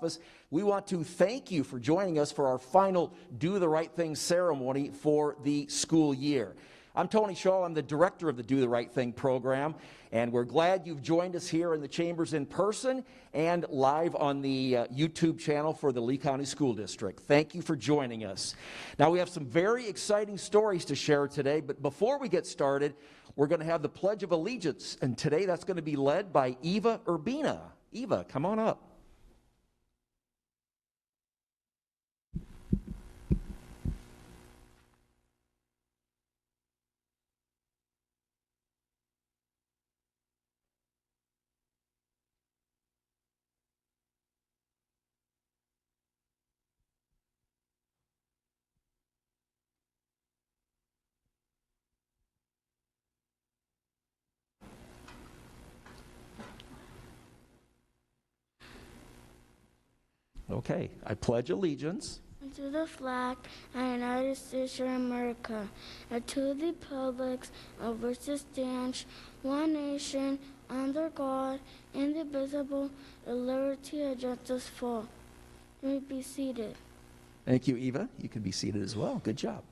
Office, we want to thank you for joining us for our final Do the Right Thing ceremony for the school year. I'm Tony Shaw. I'm the director of the Do the Right Thing program, and we're glad you've joined us here in the chambers in person and live on the YouTube channel for the Lee County School District. Thank you for joining us. Now, we have some very exciting stories to share today, but before we get started, we're going to have the Pledge of Allegiance, and today that's going to be led by Eva Urbina. Eva, come on up. Okay, I pledge allegiance and to the flag of the United States of America, and to the republics of which it stands, one nation, under God, indivisible, with liberty and justice for all. You may be seated. Thank you, Eva. You can be seated as well. Good job.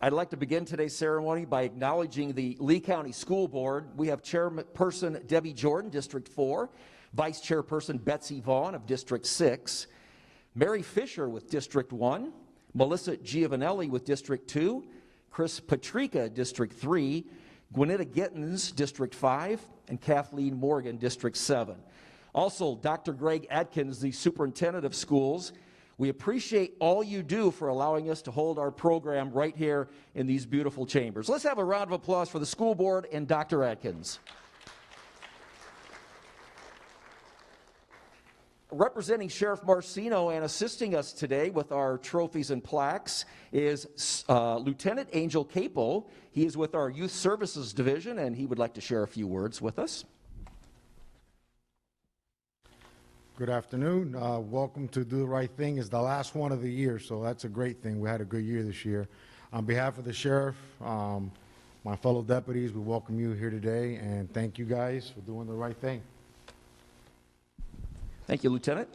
I'd like to begin today's ceremony by acknowledging the Lee County School Board. We have Chairperson Debbie Jordan, District 4, Vice Chairperson Betsy Vaughn of District 6, Mary Fisher with District 1, Melissa Giovanelli with District 2, Chris Patrica, District 3, Gwinnetta Gittins, District 5, and Kathleen Morgan, District 7. Also, Dr. Greg Adkins, the Superintendent of Schools. We appreciate all you do for allowing us to hold our program right here in these beautiful chambers. Let's have a round of applause for the school board and Dr. Adkins. Representing Sheriff Marcino and assisting us today with our trophies and plaques is Lieutenant Angel Capo. He is with our Youth Services Division, and he would like to share a few words with us. Good afternoon. Welcome to Do the Right Thing. It's the last one of the year, so that's a great thing. We had a good year this year. On behalf of the sheriff, my fellow deputies, we welcome you here today, and thank you guys for doing the right thing. Thank you, Lieutenant.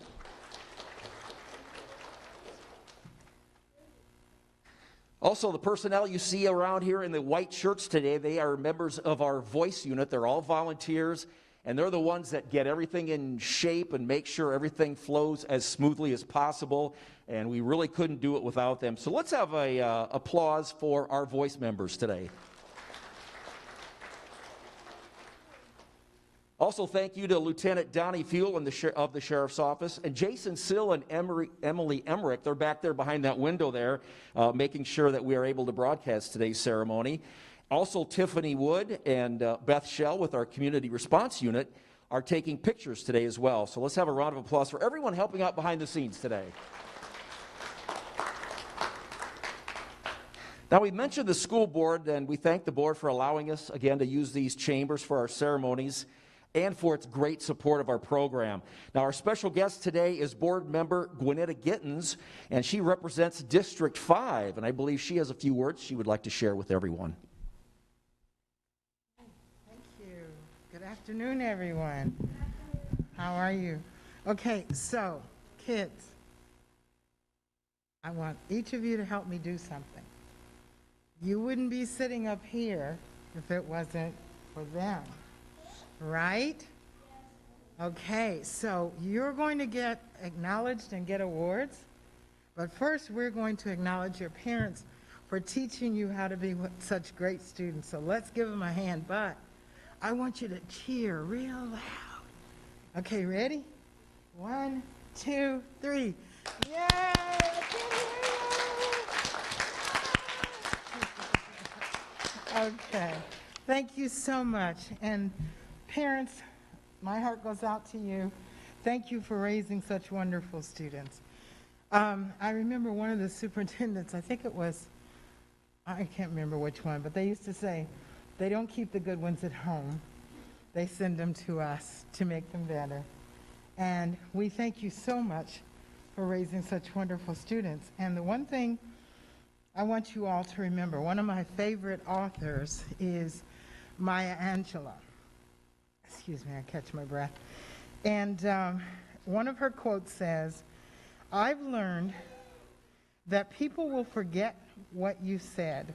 Also, the personnel you see around here in the white shirts today, they are members of our voice unit. They're all volunteers. And they're the ones that get everything in shape and make sure everything flows as smoothly as possible. And we really couldn't do it without them. So let's have a applause for our voice members today. Also, thank you to Lieutenant Donnie Fuel of the Sheriff's Office, and Jason Sill and Emily Emmerich. They're back there behind that window there, making sure that we are able to broadcast today's ceremony. Also, Tiffany Wood and Beth Shell with our Community Response Unit are taking pictures today as well. So let's have a round of applause for everyone helping out behind the scenes today. Now, we mentioned the school board, and we thank the board for allowing us, again, to use these chambers for our ceremonies and for its great support of our program. Now, our special guest today is board member Gwinnetta Gittins, and she represents District 5, and I believe she has a few words she would like to share with everyone. Good afternoon, everyone. How are you? Okay, so, kids, I want each of you to help me do something. You wouldn't be sitting up here if it wasn't for them, right? Okay, so you're going to get acknowledged and get awards, but first we're going to acknowledge your parents for teaching you how to be such great students. So let's give them a hand, but I want you to cheer real loud. Okay, ready? 1, 2, 3. Yay! Okay, thank you so much. And parents, my heart goes out to you. Thank you for raising such wonderful students. I remember one of the superintendents, I think it was, I can't remember which one, but they used to say, they don't keep the good ones at home. they send them to us to make them better. And we thank you so much for raising such wonderful students. And the one thing I want you all to remember, one of my favorite authors is Maya Angelou. Excuse me, I catch my breath. And one of her quotes says, "I've learned that people will forget what you said.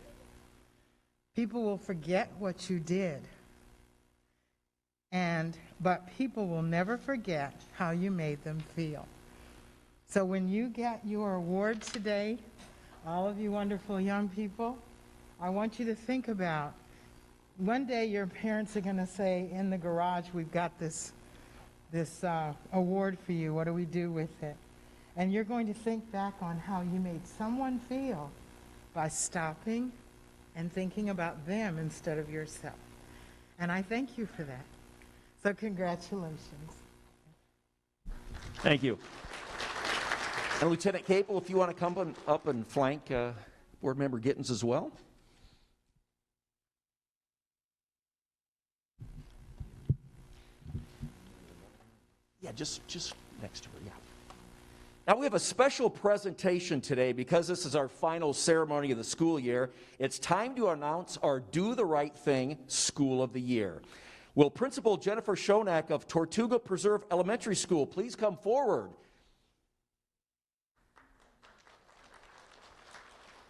People will forget what you did. But people will never forget how you made them feel." So when you get your award today, all of you wonderful young people, I want you to think about, one day your parents are going to say, in the garage, we've got this award for you. What do we do with it? And you're going to think back on how you made someone feel by stopping and thinking about them instead of yourself. And I thank you for that. So congratulations. Thank you. And Lieutenant Capel, if you want to come up and flank Board Member Gittens as well. Yeah, just next to her, yeah. Now we have a special presentation today because this is our final ceremony of the school year. It's time to announce our Do the Right Thing School of the Year. Will Principal Jennifer Shonak of Tortuga Preserve Elementary School please come forward?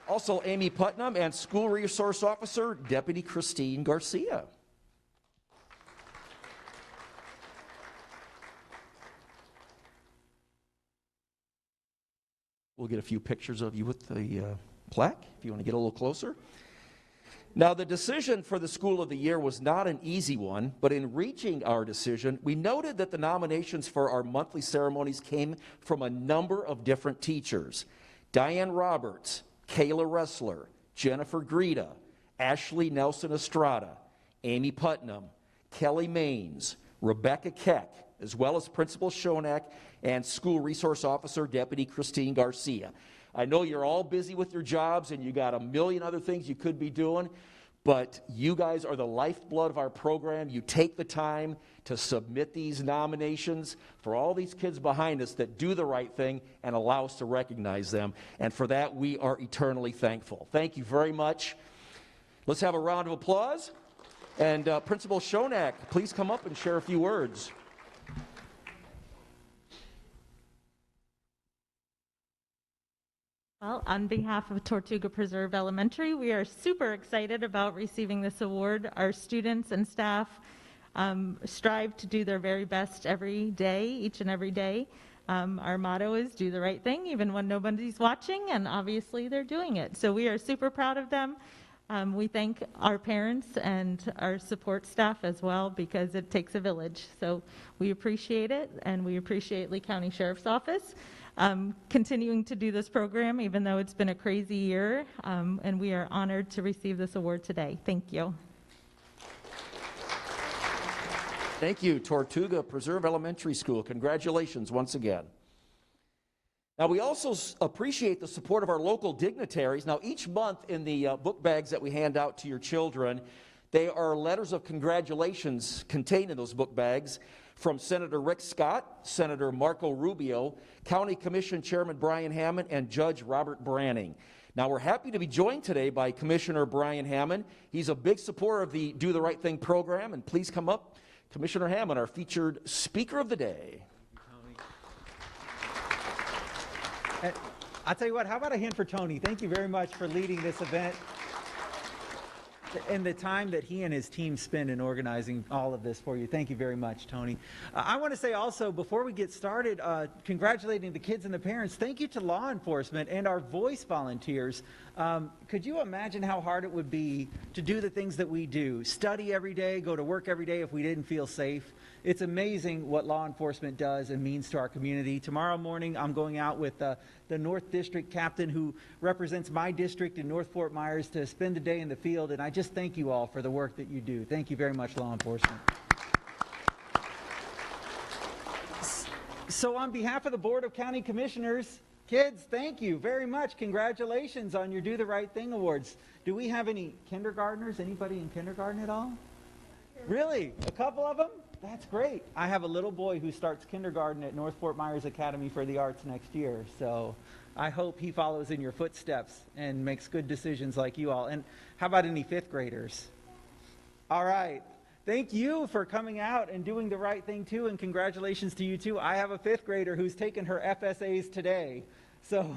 Also, Amy Putnam and School Resource Officer Deputy Christine Garcia. We'll get a few pictures of you with the plaque if you want to get a little closer. Now, the decision for the School of the Year was not an easy one, but in reaching our decision, we noted that the nominations for our monthly ceremonies came from a number of different teachers. Diane Roberts, Kayla Ressler, Jennifer Greta, Ashley Nelson Estrada, Amy Putnam, Kelly Maines, Rebecca Keck, as well as Principal Shonak and School Resource Officer Deputy Christine Garcia. I know you're all busy with your jobs and you got a million other things you could be doing, but you guys are the lifeblood of our program. You take the time to submit these nominations for all these kids behind us that do the right thing and allow us to recognize them. And for that, we are eternally thankful. Thank you very much. Let's have a round of applause. And Principal Shonak, please come up and share a few words. Well, on behalf of Tortuga Preserve Elementary, we are super excited about receiving this award. Our students and staff strive to do their very best every day, each and every day. Our motto is do the right thing, even when nobody's watching, and obviously they're doing it. So we are super proud of them. We thank our parents and our support staff as well, because it takes a village. So we appreciate it, and we appreciate Lee County Sheriff's Office continuing to do this program, even though it's been a crazy year, and we are honored to receive this award today. Thank you. Thank you, Tortuga Preserve Elementary School. Congratulations once again. Now, we also appreciate the support of our local dignitaries. Now, each month in the book bags that we hand out to your children, they are letters of congratulations contained in those book bags from Senator Rick Scott, Senator Marco Rubio, County Commission Chairman Brian Hammond, and Judge Robert Branning. Now, we're happy to be joined today by Commissioner Brian Hammond. He's a big supporter of the Do the Right Thing program, and please come up, Commissioner Hammond, our featured speaker of the day. I'll tell you what, how about a hand for Tony? Thank you very much for leading this event and the time that he and his team spend in organizing all of this for you. Thank you very much, Tony. I want to say also, before we get started, congratulating the kids and the parents, thank you to law enforcement and our voice volunteers. Could you imagine how hard it would be to do the things that we do, study every day, go to work every day if we didn't feel safe? It's amazing what law enforcement does and means to our community. Tomorrow morning, I'm going out with the North District captain who represents my district in North Fort Myers to spend the day in the field, and I just thank you all for the work that you do. Thank you very much, law enforcement. So on behalf of the Board of County Commissioners, kids, thank you very much. Congratulations on your Do the Right Thing Awards. Do we have any kindergartners? Anybody in kindergarten at all? Really? A couple of them? That's great. I have a little boy who starts kindergarten at North Fort Myers Academy for the Arts next year, so I hope he follows in your footsteps and makes good decisions like you all. And how about any fifth graders? All right. Thank you for coming out and doing the right thing too, and congratulations to you too. I have a fifth grader who's taken her FSAs today. So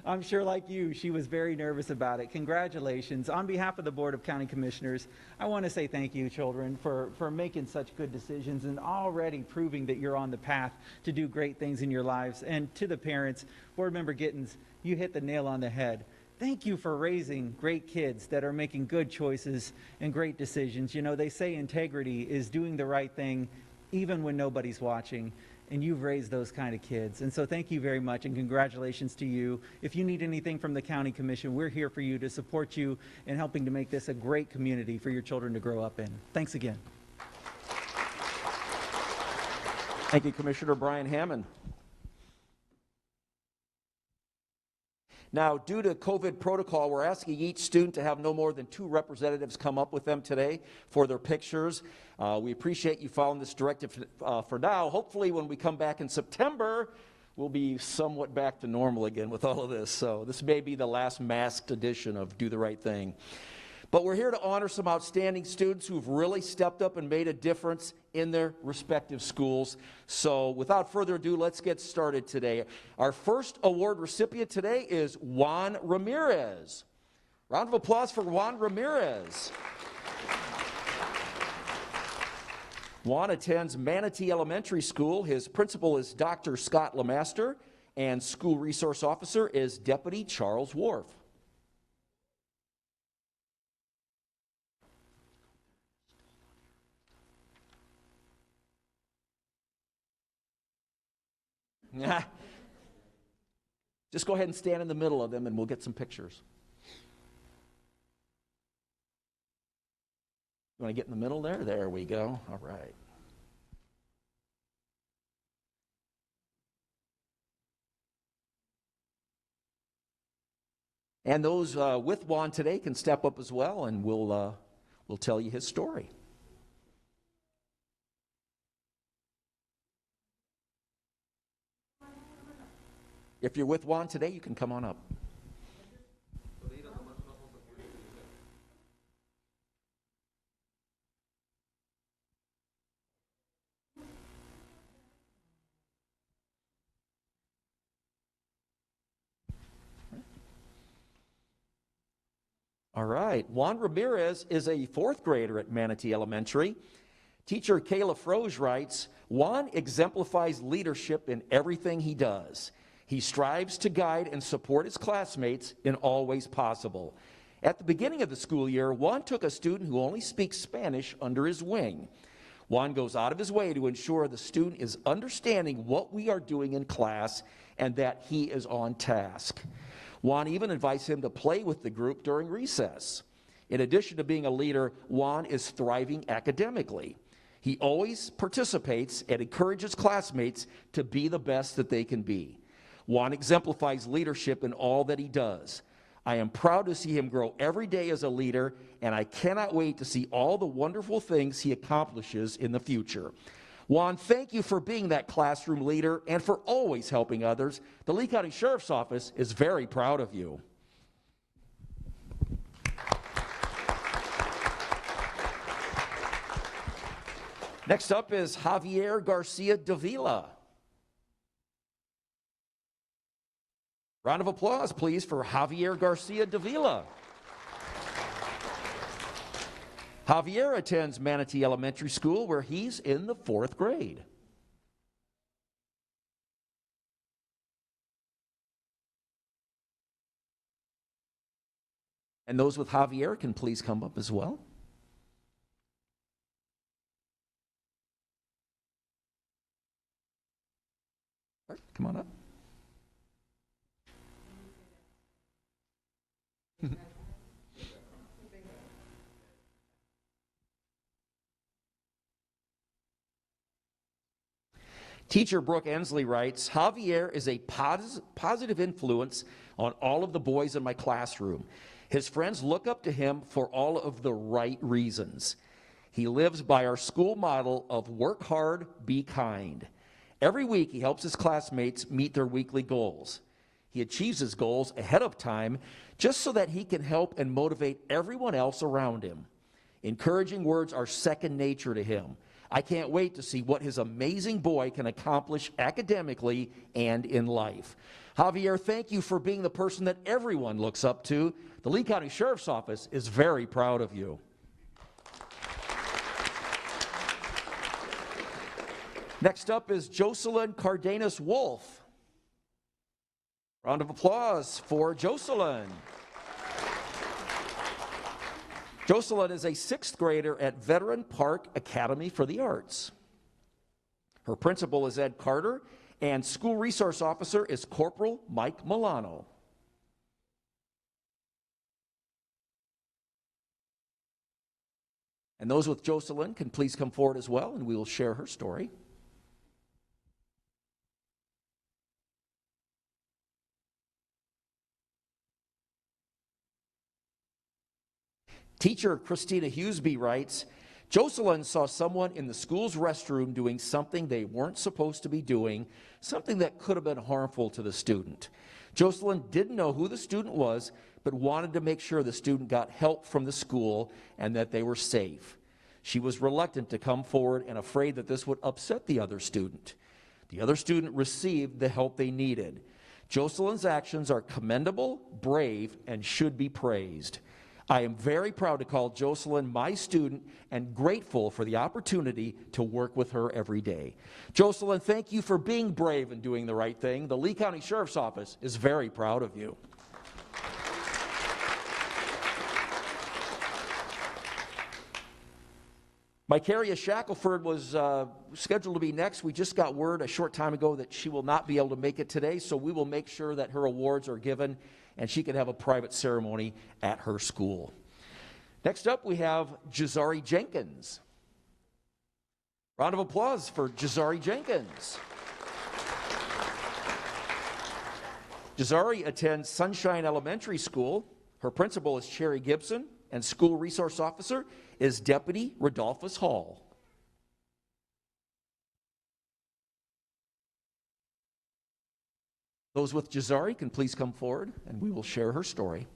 I'm sure like you, she was very nervous about it. Congratulations. On behalf of the Board of County Commissioners, I want to say thank you, children, for making such good decisions and already proving that you're on the path to do great things in your lives. And to the parents, Board Member Gittens, you hit the nail on the head. Thank you for raising great kids that are making good choices and great decisions. You know, they say integrity is doing the right thing even when nobody's watching. And you've raised those kind of kids. And so thank you very much, and congratulations to you. If you need anything from the County Commission, we're here for you to support you in helping to make this a great community for your children to grow up in. Thanks again. Thank you, Commissioner Brian Hammond. Now, due to COVID protocol, we're asking each student to have no more than 2 representatives come up with them today for their pictures. We appreciate you following this directive for now. Hopefully, when we come back in September, we'll be somewhat back to normal again with all of this. So this may be the last masked edition of Do the Right Thing. But we're here to honor some outstanding students who've really stepped up and made a difference in their respective schools. So without further ado, let's get started today. Our first award recipient today is Juan Ramirez. Round of applause for Juan Ramirez. Juan attends Manatee Elementary School. His principal is Dr. Scott Lemaster, and school resource officer is Deputy Charles Wharf. Just go ahead and stand in the middle of them and we'll get some pictures. You want to get in the middle there? There we go. All right. And those with Juan today can step up as well, and we'll tell you his story. If you're with Juan today, you can come on up. All right. Juan Ramirez is a 4th grader at Manatee Elementary. Teacher Kayla Froge writes, Juan exemplifies leadership in everything he does. He strives to guide and support his classmates in all ways possible. At the beginning of the school year, Juan took a student who only speaks Spanish under his wing. Juan goes out of his way to ensure the student is understanding what we are doing in class and that he is on task. Juan even invites him to play with the group during recess. In addition to being a leader, Juan is thriving academically. He always participates and encourages classmates to be the best that they can be. Juan exemplifies leadership in all that he does. I am proud to see him grow every day as a leader, and I cannot wait to see all the wonderful things he accomplishes in the future. Juan, thank you for being that classroom leader and for always helping others. The Lee County Sheriff's Office is very proud of you. Next up is Javier Garcia Davila. Round of applause, please, for Javier Garcia Davila. Javier attends Manatee Elementary School, where he's in the 4th grade. And those with Javier can please come up as well. All right, come on up. Teacher Brooke Ensley writes, Javier is a positive influence on all of the boys in my classroom. His friends look up to him for all of the right reasons. He lives by our school model of work hard, be kind. Every week, he helps his classmates meet their weekly goals. He achieves his goals ahead of time just so that he can help and motivate everyone else around him. Encouraging words are second nature to him. I can't wait to see what his amazing boy can accomplish academically and in life. Javier, thank you for being the person that everyone looks up to. The Lee County Sheriff's Office is very proud of you. Next up is Jocelyn Cardenas Wolf. Round of applause for Jocelyn. Jocelyn is a sixth grader at Veteran Park Academy for the Arts. Her principal is Ed Carter, and school resource officer is Corporal Mike Milano. And those with Jocelyn can please come forward as well, and we will share her story. Teacher Christina Hughesby writes, Jocelyn saw someone in the school's restroom doing something they weren't supposed to be doing, something that could have been harmful to the student. Jocelyn didn't know who the student was, but wanted to make sure the student got help from the school and that they were safe. She was reluctant to come forward and afraid that this would upset the other student. The other student received the help they needed. Jocelyn's actions are commendable, brave, and should be praised. I am very proud to call Jocelyn my student and grateful for the opportunity to work with her every day. Jocelyn, thank you for being brave and doing the right thing. The Lee County Sheriff's Office is very proud of you. Micaria Shackelford was scheduled to be next. We just got word a short time ago that she will not be able to make it today, so we will make sure that her awards are given and she can have a private ceremony at her school. Next up, we have Jazari Jenkins. Round of applause for Jazari Jenkins. Jazari attends Sunshine Elementary School. Her principal is Cherry Gibson, and school resource officer is Deputy Rodolphus Hall. Those with Jazari can please come forward, and we will share her story.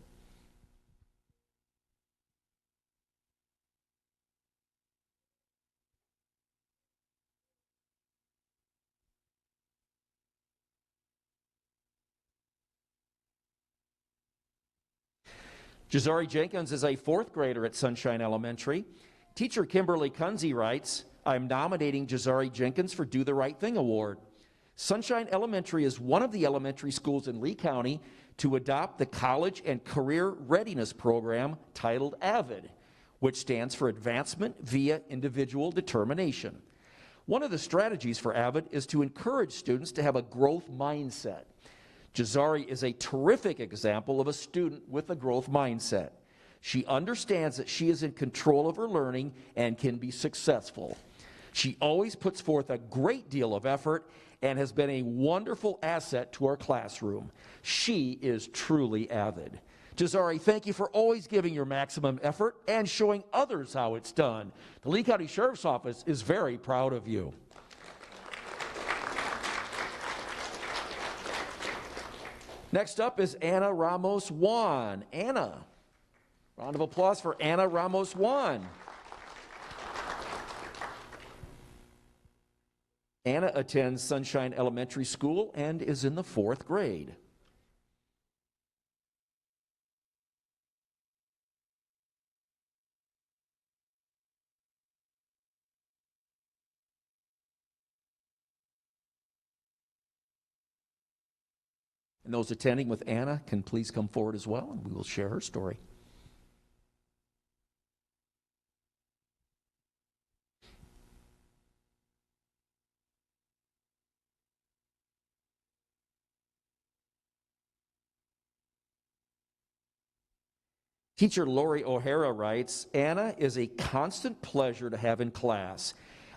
Jazari Jenkins is a fourth grader at Sunshine Elementary. Teacher Kimberly Kunze writes, I'm nominating Jazari Jenkins for Do the Right Thing Award. Sunshine Elementary is one of the elementary schools in Lee County to adopt the College and Career Readiness Program titled AVID, which stands for Advancement via Individual Determination. One of the strategies for AVID is to encourage students to have a growth mindset. Jazari is a terrific example of a student with a growth mindset. She understands that she is in control of her learning and can be successful. She always puts forth a great deal of effort and has been a wonderful asset to our classroom. She is truly avid. Jazari, thank you for always giving your maximum effort and showing others how it's done. The Lee County Sheriff's Office is very proud of you. Next up is Anna Ramos Juan. Anna. Round of applause for Anna Ramos Juan. Anna attends Sunshine Elementary School and is in the fourth grade. And those attending with Anna can please come forward as well, and we will share her story. Teacher Lori O'Hara writes, Anna is a constant pleasure to have in class.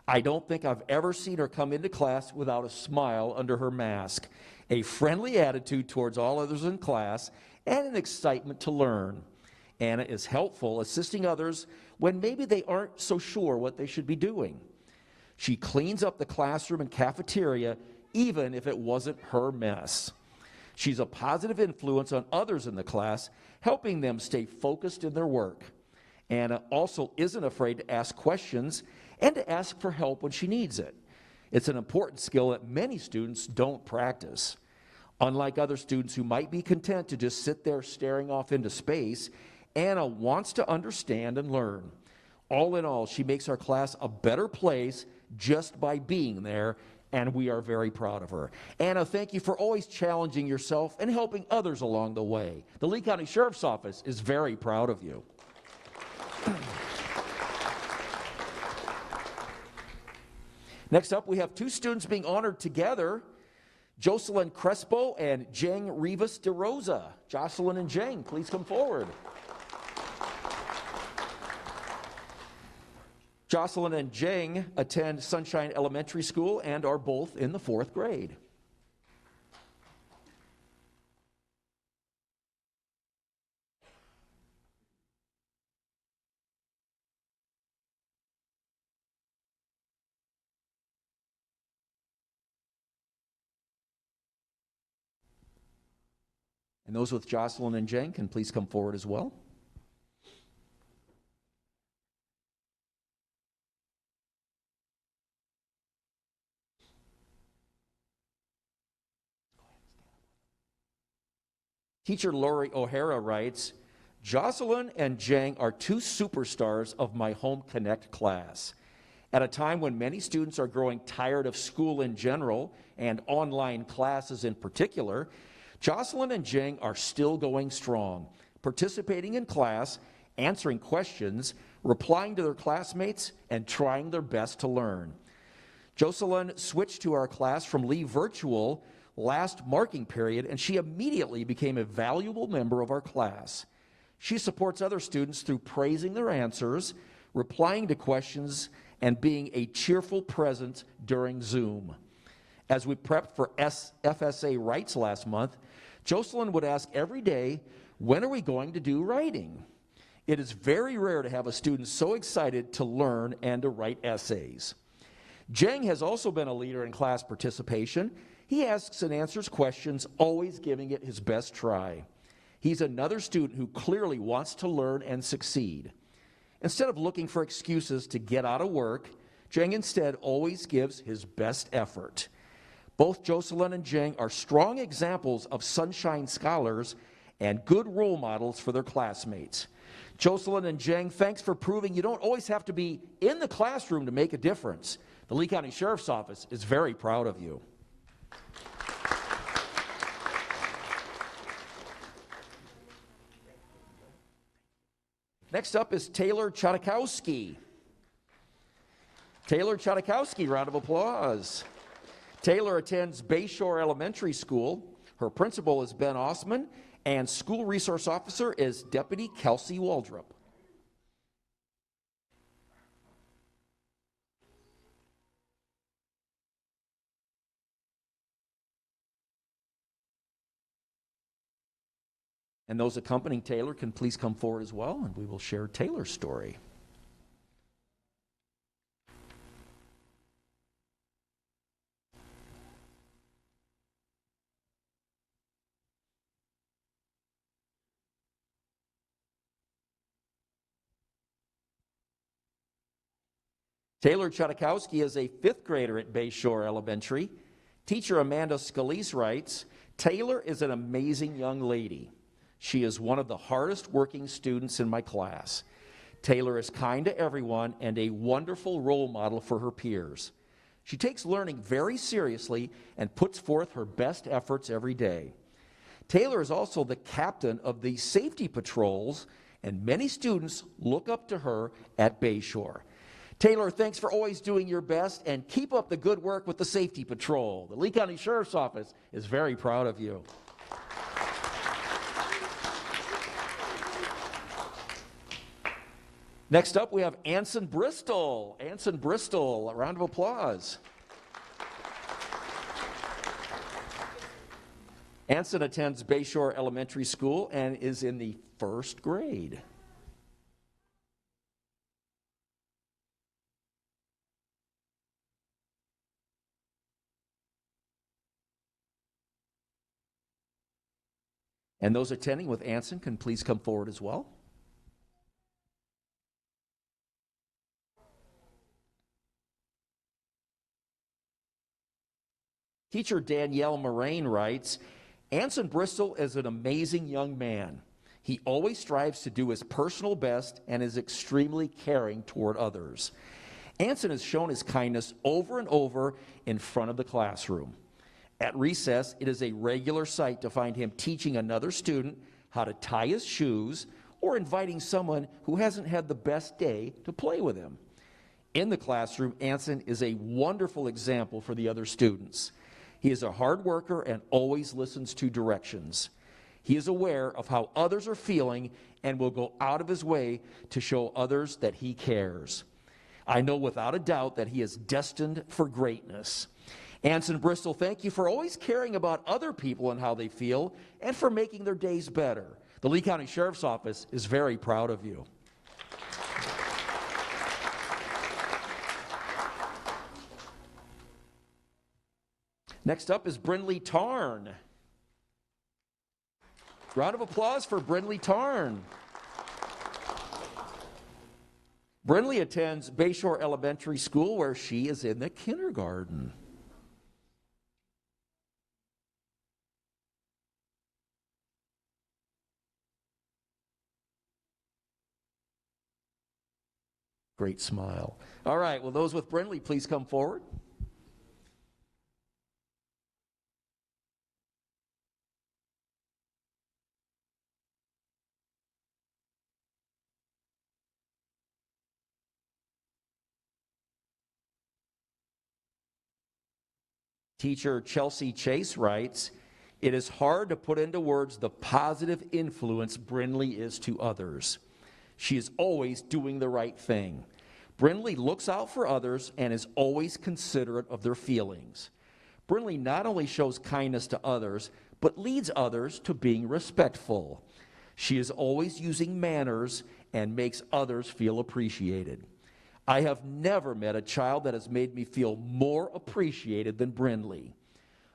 I don't think I've ever seen her come into class without a smile under her mask, a friendly attitude towards all others in class, and an excitement to learn. Anna is helpful, assisting others when maybe they aren't so sure what they should be doing. She cleans up the classroom and cafeteria, even if it wasn't her mess. She's a positive influence on others in the class, helping them stay focused in their work. Anna also isn't afraid to ask questions and to ask for help when she needs it. It's an important skill that many students don't practice. Unlike other students who might be content to just sit there staring off into space, Anna wants to understand and learn. All in all, she makes our class a better place just by being there, and we are very proud of her. Anna, thank you for always challenging yourself and helping others along the way. The Lee County Sheriff's Office is very proud of you. Next up, we have two students being honored together, Jocelyn Crespo and Jang Rivas de Rosa. Jocelyn and Jang, please come forward. Jocelyn and Jang attend Sunshine Elementary School and are both in the 4th grade. And those with Jocelyn and Jang can please come forward as well. Teacher Lori O'Hara writes, Jocelyn and Jang are two superstars of my Home Connect class. At a time when many students are growing tired of school in general and online classes in particular, Jocelyn and Jang are still going strong, participating in class, answering questions, replying to their classmates, and trying their best to learn. Jocelyn switched to our class from Lee Virtual last marking period, and she immediately became a valuable member of our class. She supports other students through praising their answers, replying to questions, and being a cheerful presence during Zoom. As we prepped for FSA Writes last month, Jocelyn would ask every day, when are we going to do writing? It is very rare to have a student so excited to learn and to write essays. Jang has also been a leader in class participation. He asks and answers questions, always giving it his best try. He's another student who clearly wants to learn and succeed. Instead of looking for excuses to get out of work, Jang instead always gives his best effort. Both Jocelyn and Jang are strong examples of Sunshine Scholars and good role models for their classmates. Jocelyn and Jang, thanks for proving you don't always have to be in the classroom to make a difference. The Lee County Sheriff's Office is very proud of you. Next up is Taylor Chodakowski. Taylor Chodakowski, round of applause. Taylor attends Bayshore Elementary School. Her principal is Ben Osman, and school resource officer is Deputy Kelsey Waldrop. And those accompanying Taylor can please come forward as well, and we will share Taylor's story. Taylor Chodakowski is a 5th grader at Bayshore Elementary. Teacher Amanda Scalise writes, Taylor is an amazing young lady. She is one of the hardest working students in my class. Taylor is kind to everyone and a wonderful role model for her peers. She takes learning very seriously and puts forth her best efforts every day. Taylor is also the captain of the safety patrols, and many students look up to her at Bayshore. Taylor, thanks for always doing your best, and keep up the good work with the Safety Patrol. The Lee County Sheriff's Office is very proud of you. Next up, we have Anson Bristol. Anson Bristol, a round of applause. Anson attends Bayshore Elementary School and is in the 1st grade. And those attending with Anson can please come forward as well. Teacher Danielle Moraine writes, Anson Bristol is an amazing young man. He always strives to do his personal best and is extremely caring toward others. Anson has shown his kindness over and over in front of the classroom. At recess, it is a regular sight to find him teaching another student how to tie his shoes or inviting someone who hasn't had the best day to play with him. In the classroom, Anson is a wonderful example for the other students. He is a hard worker and always listens to directions. He is aware of how others are feeling and will go out of his way to show others that he cares. I know without a doubt that he is destined for greatness. Anson Bristol, thank you for always caring about other people and how they feel and for making their days better. The Lee County Sheriff's Office is very proud of you. Next up is Brindley Tarn. Round of applause for Brindley Tarn. Brindley attends Bayshore Elementary School, where she is in the kindergarten. Great smile. All right, will those with Brindley please come forward? Teacher Chelsea Chase writes, it is hard to put into words the positive influence Brindley is to others. She is always doing the right thing. Brindley looks out for others and is always considerate of their feelings. Brindley not only shows kindness to others, but leads others to being respectful. She is always using manners and makes others feel appreciated. I have never met a child that has made me feel more appreciated than Brindley.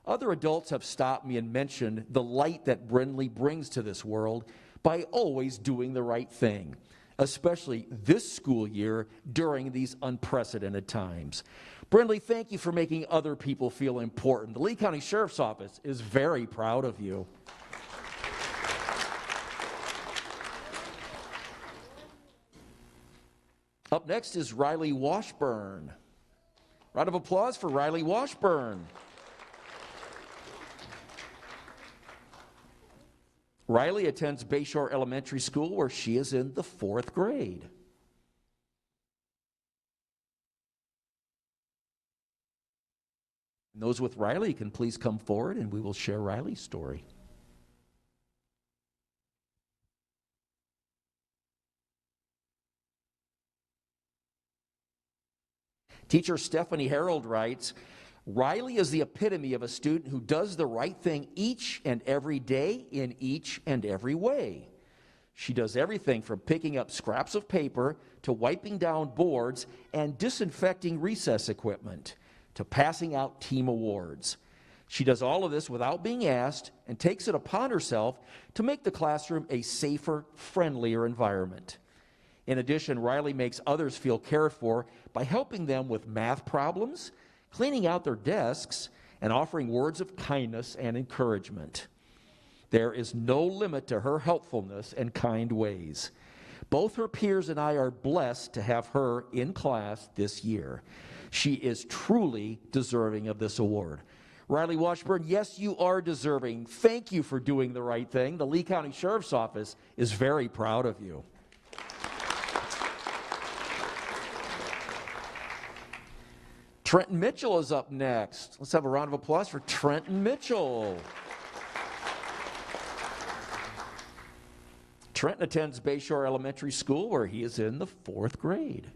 Other adults have stopped me and mentioned the light that Brindley brings to this world by always doing the right thing, especially this school year during these unprecedented times. Brindley, thank you for making other people feel important. The Lee County Sheriff's Office is very proud of you. Up next is Riley Washburn. Round of applause for Riley Washburn. Riley attends Bayshore Elementary School, where she is in the 4th grade. And those with Riley can please come forward and we will share Riley's story. Teacher Stephanie Harold writes, Riley is the epitome of a student who does the right thing each and every day in each and every way. She does everything from picking up scraps of paper to wiping down boards and disinfecting recess equipment to passing out team awards. She does all of this without being asked and takes it upon herself to make the classroom a safer, friendlier environment. In addition, Riley makes others feel cared for by helping them with math problems, cleaning out their desks, and offering words of kindness and encouragement. There is no limit to her helpfulness and kind ways. Both her peers and I are blessed to have her in class this year. She is truly deserving of this award. Riley Washburn, yes, you are deserving. Thank you for doing the right thing. The Lee County Sheriff's Office is very proud of you. Trenton Mitchell is up next. Let's have a round of applause for Trenton Mitchell. Trenton attends Bayshore Elementary School, where he is in the 4th grade.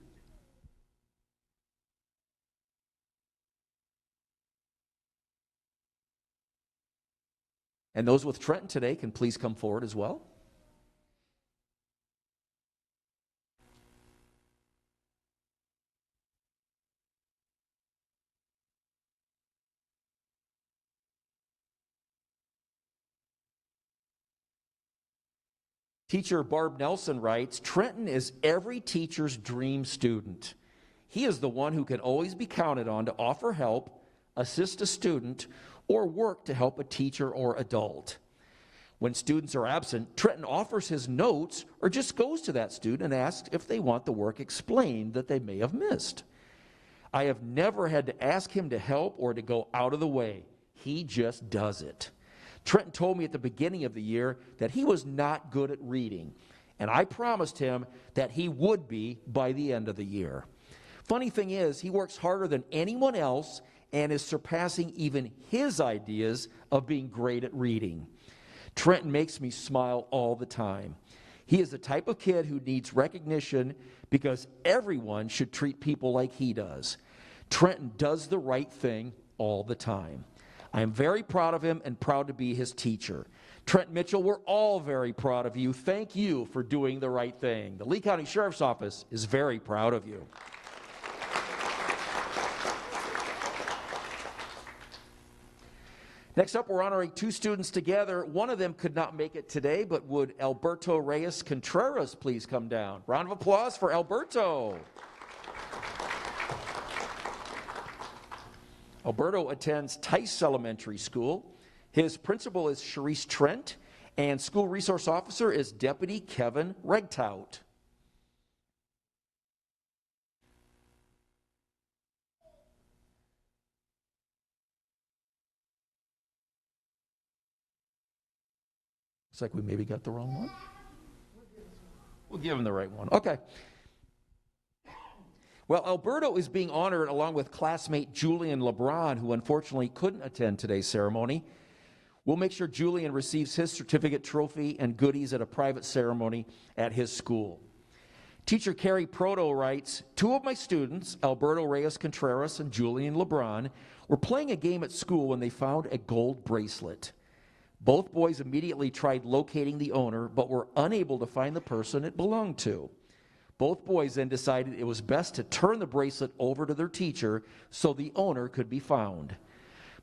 And those with Trenton today can please come forward as well. Teacher Barb Nelson writes, Trenton is every teacher's dream student. He is the one who can always be counted on to offer help, assist a student, or work to help a teacher or adult. When students are absent, Trenton offers his notes or just goes to that student and asks if they want the work explained that they may have missed. I have never had to ask him to help or to go out of the way. He just does it. Trenton told me at the beginning of the year that he was not good at reading, and I promised him that he would be by the end of the year. Funny thing is, he works harder than anyone else and is surpassing even his ideas of being great at reading. Trenton makes me smile all the time. He is the type of kid who needs recognition because everyone should treat people like he does. Trenton does the right thing all the time. I am very proud of him and proud to be his teacher. Trent Mitchell, we're all very proud of you. Thank you for doing the right thing. The Lee County Sheriff's Office is very proud of you. Next up, we're honoring two students together. One of them could not make it today, but would Alberto Reyes Contreras please come down? Round of applause for Alberto. Alberto attends Tice Elementary School. His principal is Sharice Trent, and school resource officer is Deputy Kevin Regtout. Looks like we maybe got the wrong one. We'll give him the right one. Okay. Well, Alberto is being honored along with classmate Julian LeBron, who unfortunately couldn't attend today's ceremony. We'll make sure Julian receives his certificate, trophy, and goodies at a private ceremony at his school. Teacher Carrie Proto writes, two of my students, Alberto Reyes Contreras and Julian LeBron, were playing a game at school when they found a gold bracelet. Both boys immediately tried locating the owner, but were unable to find the person it belonged to. Both boys then decided it was best to turn the bracelet over to their teacher so the owner could be found.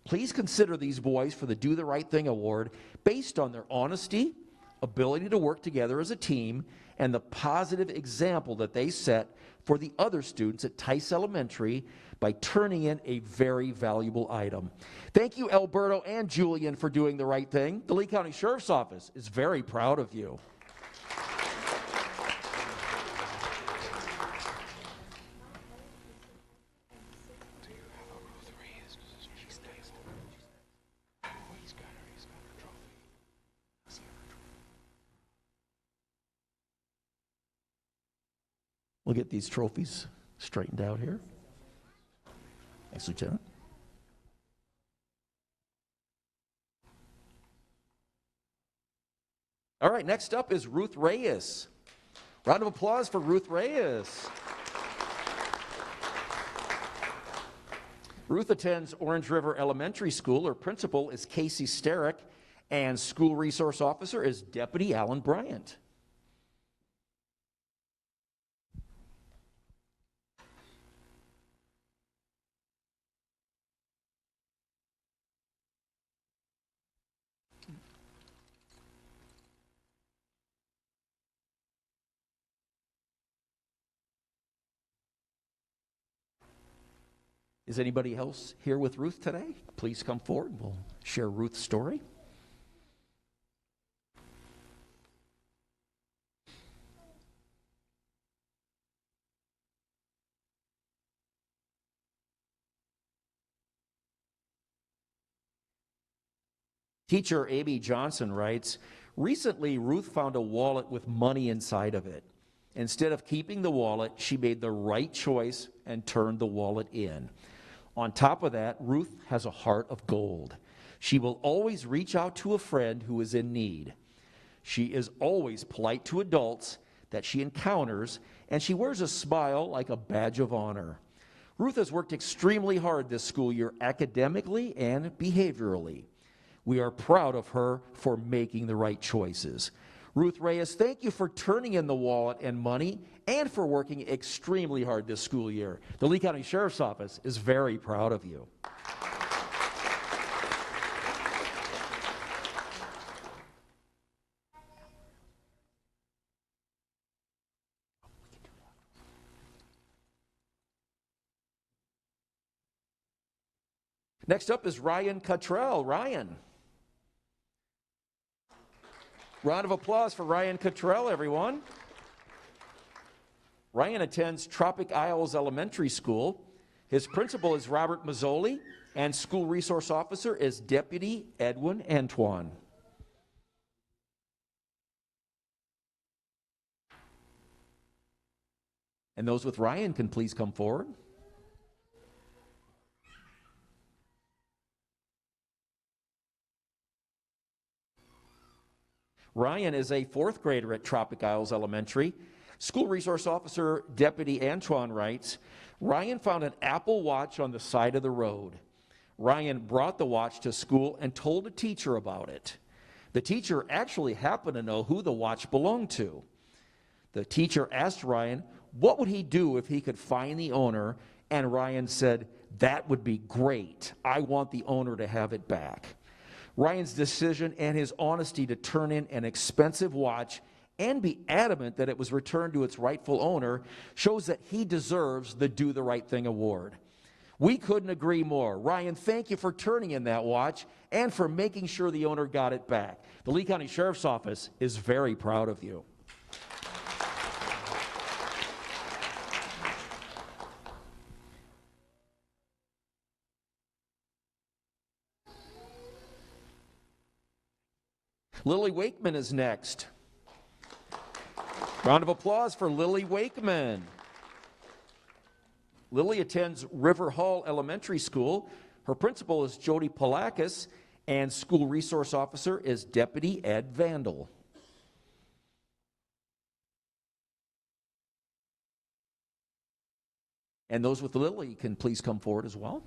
Please consider these boys for the Do the Right Thing Award based on their honesty, ability to work together as a team, and the positive example that they set for the other students at Tice Elementary by turning in a very valuable item. Thank you, Alberto and Julian, for doing the right thing. The Lee County Sheriff's Office is very proud of you. We'll get these trophies straightened out here. Thanks, Lieutenant. All right, next up is Ruth Reyes. Round of applause for Ruth Reyes. Ruth attends Orange River Elementary School. Her principal is Casey Sterrick, and school resource officer is Deputy Alan Bryant. Is anybody else here with Ruth today? Please come forward. We'll share Ruth's story. Teacher Amy Johnson writes, recently Ruth found a wallet with money inside of it. Instead of keeping the wallet, she made the right choice and turned the wallet in. On top of that, Ruth has a heart of gold. She will always reach out to a friend who is in need. She is always polite to adults that she encounters, and she wears a smile like a badge of honor. Ruth has worked extremely hard this school year academically and behaviorally. We are proud of her for making the right choices. Ruth Reyes, thank you for turning in the wallet and money and for working extremely hard this school year. The Lee County Sheriff's Office is very proud of you. Next up is Ryan Cottrell. Ryan. Round of applause for Ryan Cottrell, everyone. Ryan attends Tropic Isles Elementary School. His principal is Robert Mazzoli, and school resource officer is Deputy Edwin Antoine. And those with Ryan can please come forward. Ryan is a fourth grader at Tropic Isles Elementary. School resource officer Deputy Antoine writes, Ryan found an Apple Watch on the side of the road. Ryan brought the watch to school and told a teacher about it. The teacher actually happened to know who the watch belonged to. The teacher asked Ryan, what would he do if he could find the owner? And Ryan said, that would be great. I want the owner to have it back. Ryan's decision and his honesty to turn in an expensive watch and be adamant that it was returned to its rightful owner shows that he deserves the Do the Right Thing award. We couldn't agree more. Ryan, thank you for turning in that watch and for making sure the owner got it back. The Lee County Sheriff's Office is very proud of you. Lily Wakeman is next. Round of applause for Lily Wakeman. Lily attends River Hall Elementary School. Her principal is Jody Palakis, and school resource officer is Deputy Ed Vandal. And those with Lily can please come forward as well.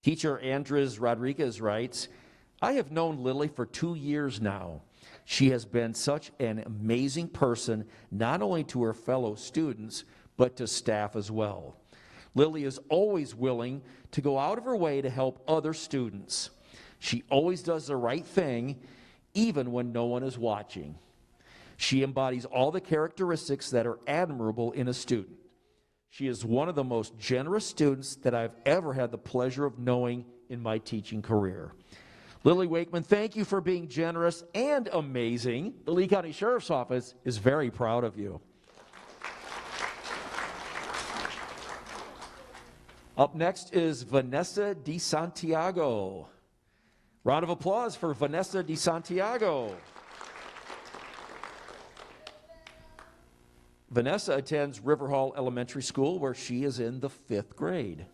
Teacher Andres Rodriguez writes, I have known Lily for 2 years now. She has been such an amazing person, not only to her fellow students, but to staff as well. Lily is always willing to go out of her way to help other students. She always does the right thing, even when no one is watching. She embodies all the characteristics that are admirable in a student. She is one of the most generous students that I've ever had the pleasure of knowing in my teaching career. Lily Wakeman, thank you for being generous and amazing. The Lee County Sheriff's Office is very proud of you. Up next is Vanessa DeSantiago. Round of applause for Vanessa DeSantiago. Vanessa attends River Hall Elementary School, where she is in the 5th grade.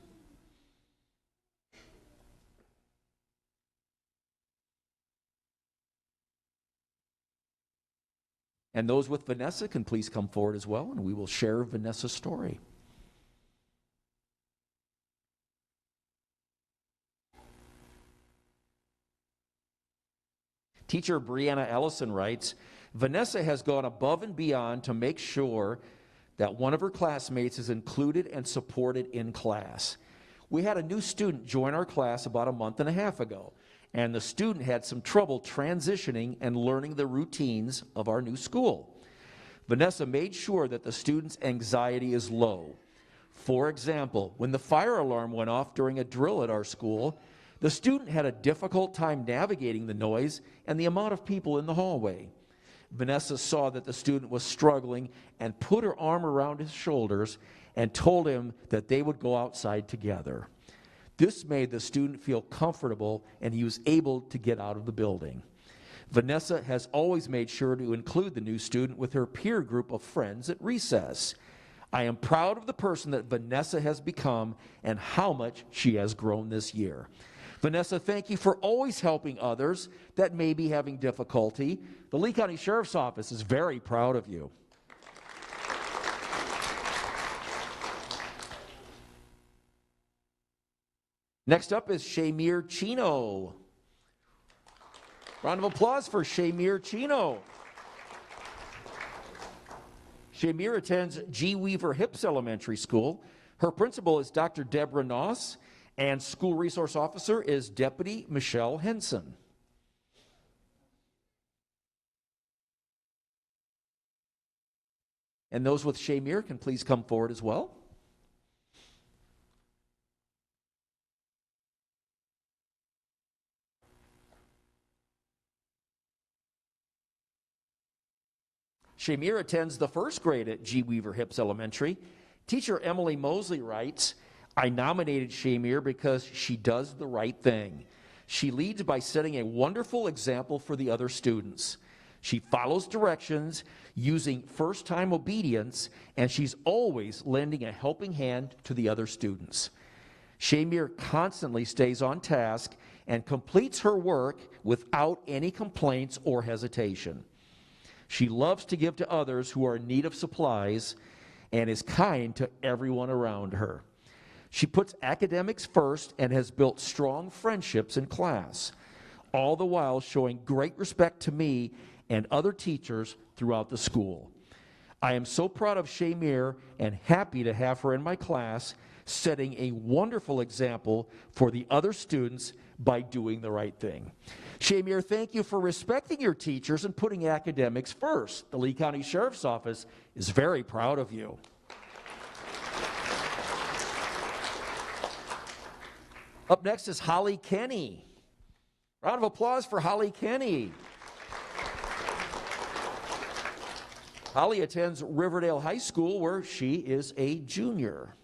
And those with Vanessa can please come forward as well, and we will share Vanessa's story. Teacher Brianna Ellison writes, Vanessa has gone above and beyond to make sure that one of her classmates is included and supported in class. We had a new student join our class about a month and a half ago, and the student had some trouble transitioning and learning the routines of our new school. Vanessa made sure that the student's anxiety is low. For example, when the fire alarm went off during a drill at our school, the student had a difficult time navigating the noise and the amount of people in the hallway. Vanessa saw that the student was struggling and put her arm around his shoulders and told him that they would go outside together. This made the student feel comfortable, and he was able to get out of the building. Vanessa has always made sure to include the new student with her peer group of friends at recess. I am proud of the person that Vanessa has become and how much she has grown this year. Vanessa, thank you for always helping others that may be having difficulty. The Lee County Sheriff's Office is very proud of you. Next up is Shamir Chino. Round of applause for Shamir Chino. Shamir attends G. Weaver Hips Elementary School. Her principal is Dr. Deborah Noss, and school resource officer is Deputy Michelle Henson. And those with Shamir can please come forward as well. Shamir attends the first grade at G. Weaver Hips Elementary. Teacher Emily Mosley writes, I nominated Shamir because she does the right thing. She leads by setting a wonderful example for the other students. She follows directions using first-time obedience, and she's always lending a helping hand to the other students. Shamir constantly stays on task and completes her work without any complaints or hesitation. She loves to give to others who are in need of supplies and is kind to everyone around her. She puts academics first and has built strong friendships in class, all the while showing great respect to me and other teachers throughout the school. I am so proud of Shamir and happy to have her in my class, setting a wonderful example for the other students by doing the right thing. Shamir, thank you for respecting your teachers and putting academics first. The Lee County Sheriff's Office is very proud of you. Up next is Holly Kenny. Round of applause for Holly Kenny. Holly attends Riverdale High School, where she is a junior.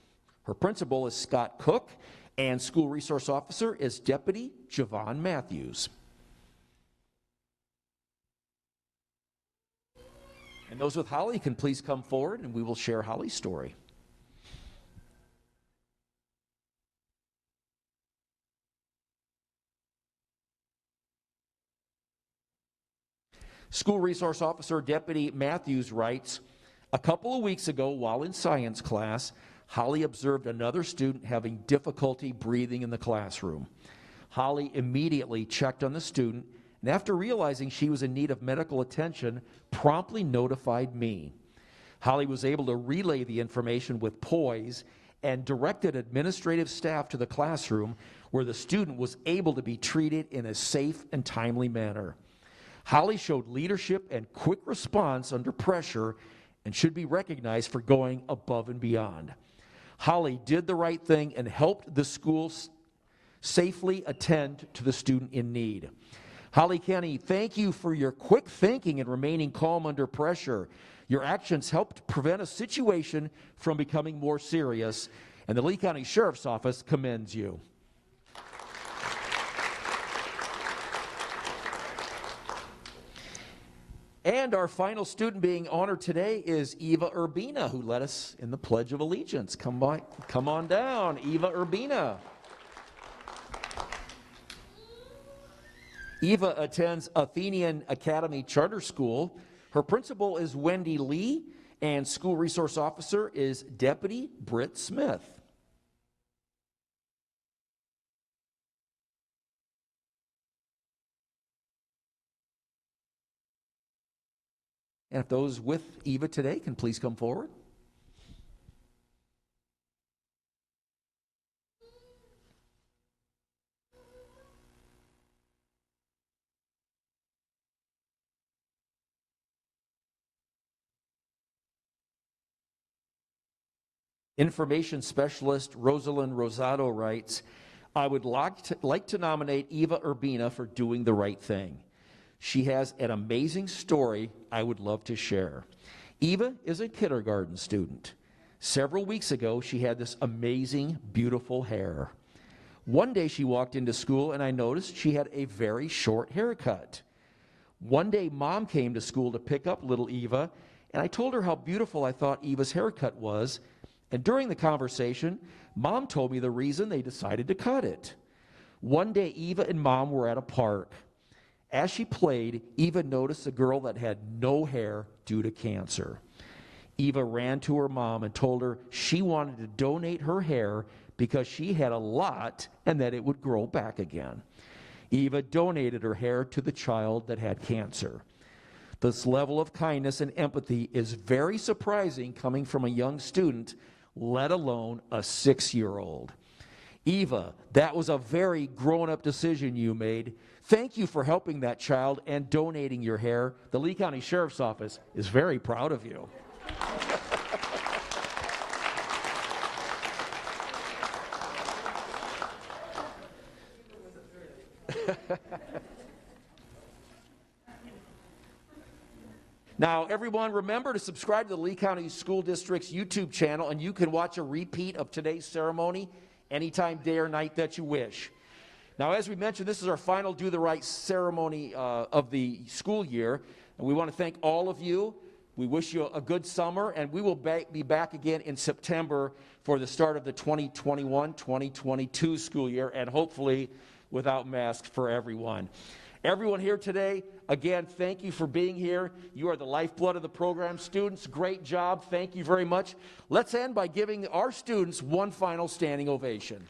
Her principal is Scott Cook, and school resource officer is Deputy Javon Matthews. And those with Holly can please come forward, and we will share Holly's story. School Resource Officer Deputy Matthews writes, a couple of weeks ago while in science class, Holly observed another student having difficulty breathing in the classroom. Holly immediately checked on the student, and after realizing she was in need of medical attention, promptly notified me. Holly was able to relay the information with poise and directed administrative staff to the classroom where the student was able to be treated in a safe and timely manner. Holly showed leadership and quick response under pressure and should be recognized for going above and beyond. Holly did the right thing and helped the school safely attend to the student in need. Holly Kenny, thank you for your quick thinking and remaining calm under pressure. Your actions helped prevent a situation from becoming more serious, and the Lee County Sheriff's Office commends you. And our final student being honored today is Eva Urbina, who led us in the Pledge of Allegiance. Come on down, Eva Urbina. Eva attends Athenian Academy Charter School. Her principal is Wendy Lee, and school resource officer is Deputy Britt Smith. And if those with Eva today can please come forward. Information specialist Rosalind Rosado writes, I would like to nominate Eva Urbina for doing the right thing. She has an amazing story I would love to share. Eva is a kindergarten student. Several weeks ago, she had this amazing, beautiful hair. One day she walked into school and I noticed she had a very short haircut. One day, Mom came to school to pick up little Eva, and I told her how beautiful I thought Eva's haircut was. And during the conversation, Mom told me the reason they decided to cut it. One day, Eva and Mom were at a park. As she played, Eva noticed a girl that had no hair due to cancer. Eva ran to her mom and told her she wanted to donate her hair because she had a lot and that it would grow back again. Eva donated her hair to the child that had cancer. This level of kindness and empathy is very surprising coming from a young student, let alone a 6-year-old. Eva, that was a very grown-up decision you made. Thank you for helping that child and donating your hair. The Lee County Sheriff's Office is very proud of you. Now, everyone, remember to subscribe to the Lee County School District's YouTube channel, and you can watch a repeat of today's ceremony anytime, day or night that you wish. Now, as we mentioned, this is our final Do the Right ceremony of the school year, and we want to thank all of you. We wish you a good summer, and we will be back again in September for the start of the 2021-2022 school year, and hopefully without masks for everyone. Everyone here today, again, thank you for being here. You are the lifeblood of the program. Students, great job. Thank you very much. Let's end by giving our students one final standing ovation.